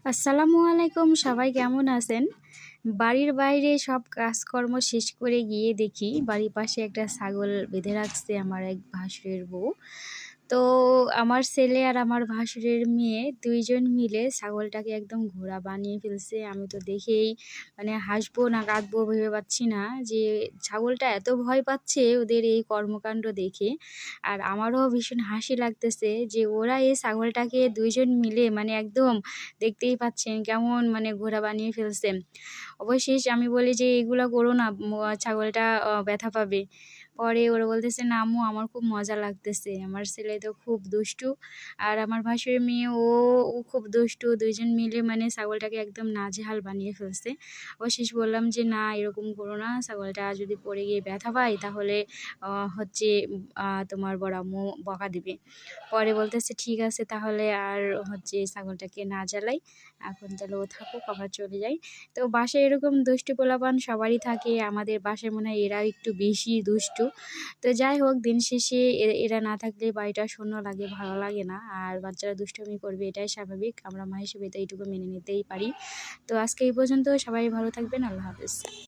আসসালামু আলাইকুম, সবাই কেমন আছেন? বাড়ির বাইরে সব কাজকর্ম শেষ করে গিয়ে দেখি বাড়ির পাশে একটা ছাগল বেঁধে রাখছে আমার এক ভাসুরের বউ। তো আমার ছেলে আর আমার ভাসুরের মেয়ে ২ জন মিলে ছাগলটাকে একদম ঘোড়া বানিয়ে ফেলছে। আমি তো দেখেই মানে হাসবো না কাঁদবো ভেবে পাচ্ছি না যে ছাগলটা এত ভয় পাচ্ছে ওদের এই কর্মকাণ্ড দেখে। আর আমারও ভীষণ হাসি লাগতেছে যে ওরা এই ছাগলটাকে ২ জন মিলে মানে একদম দেখতেই পাচ্ছেন কেমন মানে ঘোড়া বানিয়ে ফেলছে। অবশেষ আমি বলি যে, "এগুলা করো না, ছাগলটা ব্যথা পাবে।" পরে ওরা বলতেছে, "না আম্মু আমার খুব মজা লাগতেছে।" আমার ছেলে তো খুব দুষ্টু আর আমার ভাসুরের মেয়ে ও খুব দুষ্টু। ২ জন মিলে মানে ছাগলটাকে একদম নাজেহাল বানিয়ে ফেলছে। অবশেষ বললাম যে, "না এরকম করো না। ছাগলটা যদি পড়ে গিয়ে ব্যথা পায় তাহলে হচ্ছে তোমার বড় আম্মু বকা দিবে।" পরে বলতেছে, "ঠিক আছে তাহলে আর হচ্ছে ছাগলটাকে না জ্বালাই। এখন তাহলে ও থাকুক, আমরা চলে যাই।" তো বাসায় এরকম দুষ্টু পোলাপান সবারই থাকে। আমাদের বাসায় মনে হয় এরা একটু বেশি দুষ্টু। তো যাই হোক দিন শেষে এরা না থাকলে বাড়িটা শূন্য লাগে, ভালো লাগে না। আর বাচ্চারা দুষ্টামি করবে এটাই স্বাভাবিক। আমরা মা হিসেবে তো এইটুকু মেনে নিতেই পারি। তো আজকে এই পর্যন্ত। সবাই ভালো থাকবেন। আল্লাহ হাফেজ।